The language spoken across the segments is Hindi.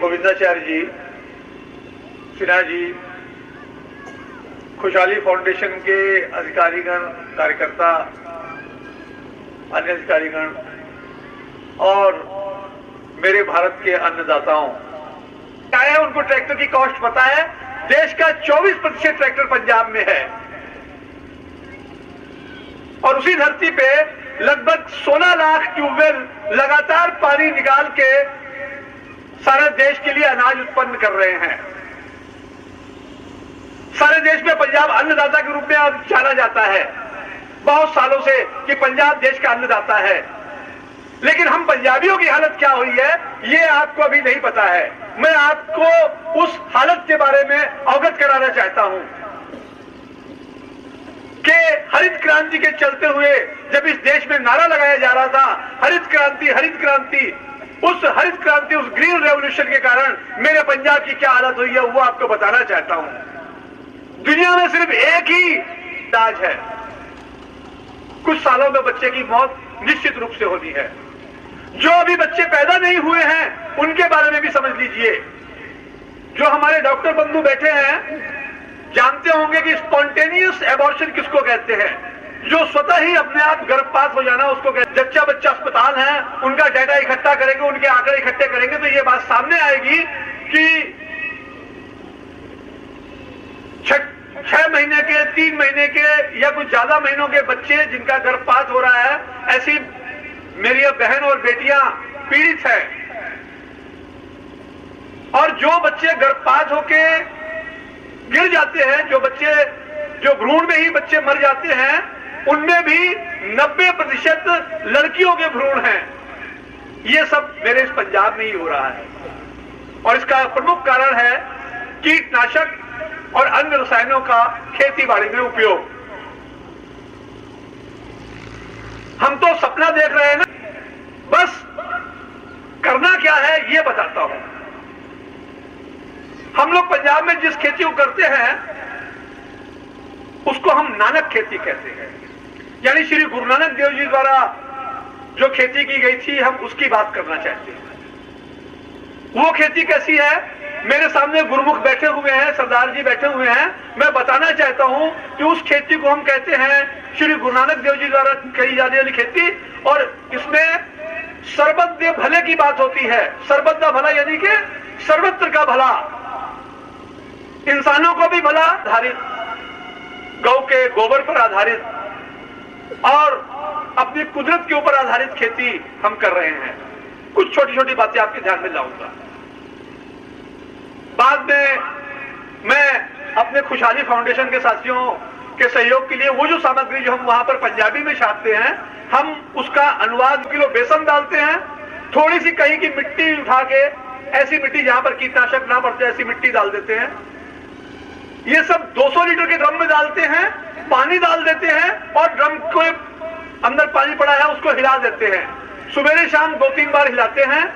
गोविंदाचार्य जी, सिन्हा जी, खुशहाली फाउंडेशन के अधिकारीगण, कार्यकर्ता, अन्य अधिकारीगण और मेरे भारत के अन्नदाताओं, क्या है उनको ट्रैक्टर की कॉस्ट पता है? देश का 24% ट्रैक्टर पंजाब में है और उसी धरती पे लगभग 16 लाख ट्यूबवेल लगातार पानी निकाल के सारे देश के लिए अनाज उत्पन्न कर रहे हैं। सारे देश में पंजाब अन्नदाता के रूप में अब जाना जाता है बहुत सालों से कि पंजाब देश का अन्नदाता है। लेकिन हम पंजाबियों की हालत क्या हुई है ये आपको अभी नहीं पता है। मैं आपको उस हालत के बारे में अवगत कराना चाहता हूं कि हरित क्रांति के चलते हुए जब इस देश में नारा लगाया जा रहा था हरित क्रांति, हरित क्रांति, उस हरित क्रांति, उस ग्रीन रेवोल्यूशन के कारण मेरे पंजाब की क्या हालत हुई है वो आपको बताना चाहता हूं। दुनिया में सिर्फ एक ही इलाज है, कुछ सालों में बच्चे की मौत निश्चित रूप से होनी है। जो अभी बच्चे पैदा नहीं हुए हैं उनके बारे में भी समझ लीजिए। जो हमारे डॉक्टर बंधु बैठे हैं जानते होंगे कि स्पॉन्टेनियस एबॉर्शन किसको कहते हैं, जो स्वतः ही अपने आप गर्भपात हो जाना उसको कहते हैं। जच्चा बच्चा अस्पताल है, उनका डाटा इकट्ठा करेंगे, उनके आंकड़े इकट्ठे करेंगे तो ये बात सामने आएगी कि 6 महीने के, 3 महीने के या कुछ ज्यादा महीनों के बच्चे जिनका गर्भपात हो रहा है, ऐसी मेरी बहन और बेटियां पीड़ित हैं। और जो बच्चे गर्भपात होके गिर जाते हैं, जो भ्रूण में ही बच्चे मर जाते हैं, उनमें भी 90% लड़कियों के भ्रूण हैं। ये सब मेरे इस पंजाब में ही हो रहा है और इसका प्रमुख कारण है कीटनाशक और अन्य रसायनों का खेती बाड़ी में उपयोग। हम तो सपना देख रहे हैं ना, बस करना क्या है ये बताता हूं। हम लोग पंजाब में जिस खेती को करते हैं उसको हम नानक खेती कहते हैं, यानी श्री गुरु नानक देव जी द्वारा जो खेती की गई थी हम उसकी बात करना चाहते हैं। वो खेती कैसी है? मेरे सामने गुरुमुख बैठे हुए हैं, सरदार जी बैठे हुए हैं। मैं बताना चाहता हूं कि उस खेती को हम कहते हैं श्री गुरु नानक देव जी द्वारा कही जाने वाली खेती, और इसमें सर्वत्र दे भले की बात होती है। सर्वत्र का भला यानी कि सर्वत्र का भला, इंसानों को भी भला, आधारित गौ के गोबर पर आधारित और अपनी कुदरत के ऊपर आधारित खेती हम कर रहे हैं। कुछ छोटी छोटी बातें आपके ध्यान में लाऊंगा। बाद में मैं अपने खुशहाली फाउंडेशन के साथियों के सहयोग के लिए वो जो सामग्री जो हम वहां पर पंजाबी में छापते हैं, हम उसका अनुवाद, किलो बेसन डालते हैं, थोड़ी सी कहीं की मिट्टी उठा के, ऐसी मिट्टी जहां पर कीटनाशक ना पड़ते ऐसी मिट्टी डाल देते हैं। ये सब 200 लीटर के ड्रम में डालते हैं, पानी डाल देते हैं और ड्रम को अंदर पानी पड़ा है उसको हिला देते हैं। सुबह शाम 2-3 बार हिलाते हैं।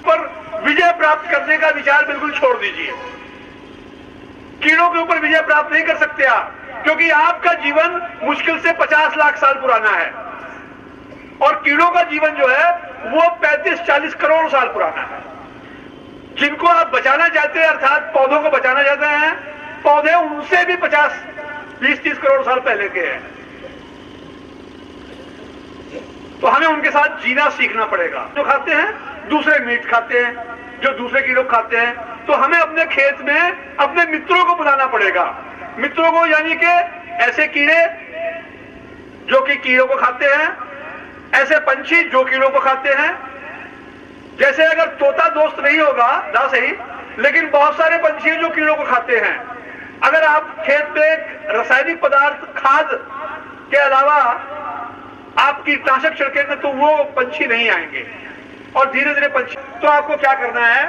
पर विजय प्राप्त करने का विचार बिल्कुल छोड़ दीजिए। कीड़ों के ऊपर विजय प्राप्त नहीं कर सकते आप, क्योंकि आपका जीवन मुश्किल से 50 लाख साल पुराना है और कीड़ों का जीवन जो है वो 35-40 करोड़ साल पुराना है। जिनको आप बचाना चाहते हैं, अर्थात पौधों को बचाना चाहते हैं, पौधे उनसे भी 50-20-30 करोड़ साल पहले के हैं। तो हमें उनके साथ जीना सीखना पड़ेगा। जो खाते हैं दूसरे मीट खाते हैं, जो दूसरे कीड़ों खाते हैं, तो हमें अपने खेत में अपने मित्रों को बुलाना पड़ेगा। मित्रों को यानी कि ऐसे कीड़े जो कि कीड़ों को खाते हैं, ऐसे पंछी जो कीड़ों को खाते हैं। जैसे अगर तोता दोस्त नहीं होगा ना सही, लेकिन बहुत सारे पंछी जो कीड़ों को खाते हैं। अगर आप खेत में रासायनिक पदार्थ, खाद के अलावा आप कीटनाशक छिड़केंगे तो वो पंछी नहीं आएंगे और धीरे धीरे पंछी। तो आपको क्या करना है,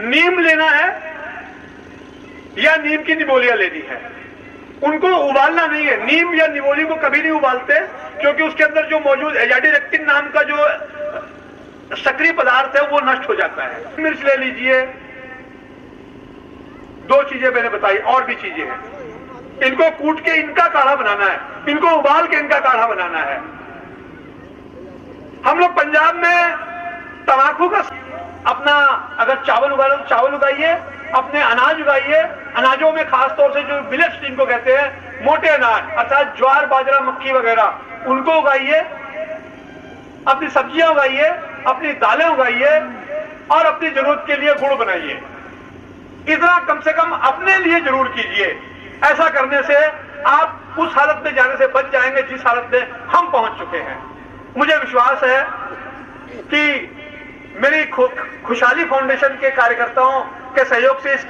नीम लेना है या नीम की निमोलिया लेनी है। उनको उबालना नहीं है। नीम या निमोली को कभी नहीं उबालते, क्योंकि उसके अंदर जो मौजूद एजाडिरेक्टिन नाम का जो सक्रिय पदार्थ है वो नष्ट हो जाता है। मिर्च ले लीजिए। 2 चीजें मैंने बताई, और भी चीजें हैं। इनको कूट के इनका काढ़ा बनाना है, इनको उबाल के इनका काढ़ा बनाना है। हम लोग पंजाब में तंबाकू का अपना अगर चावल उगा लो, चावल उगाइए, अपने अनाज उगाइए। अनाजों में खास तौर से जो मिलेट्स जिनको कहते हैं, मोटे अनाज अर्थात ज्वार, बाजरा, मक्की वगैरह, उनको उगाइए। अपनी सब्जियां उगाइए, अपनी दालें उगाइए और अपनी जरूरत के लिए गुड़ बनाइए। इतना कम से कम अपने लिए जरूर कीजिए। ऐसा करने से आप उस हालत में जाने से बच जाएंगे जिस हालत में हम पहुंच चुके हैं। मुझे विश्वास है कि मेरी खुशहाली फाउंडेशन के कार्यकर्ताओं के सहयोग से इस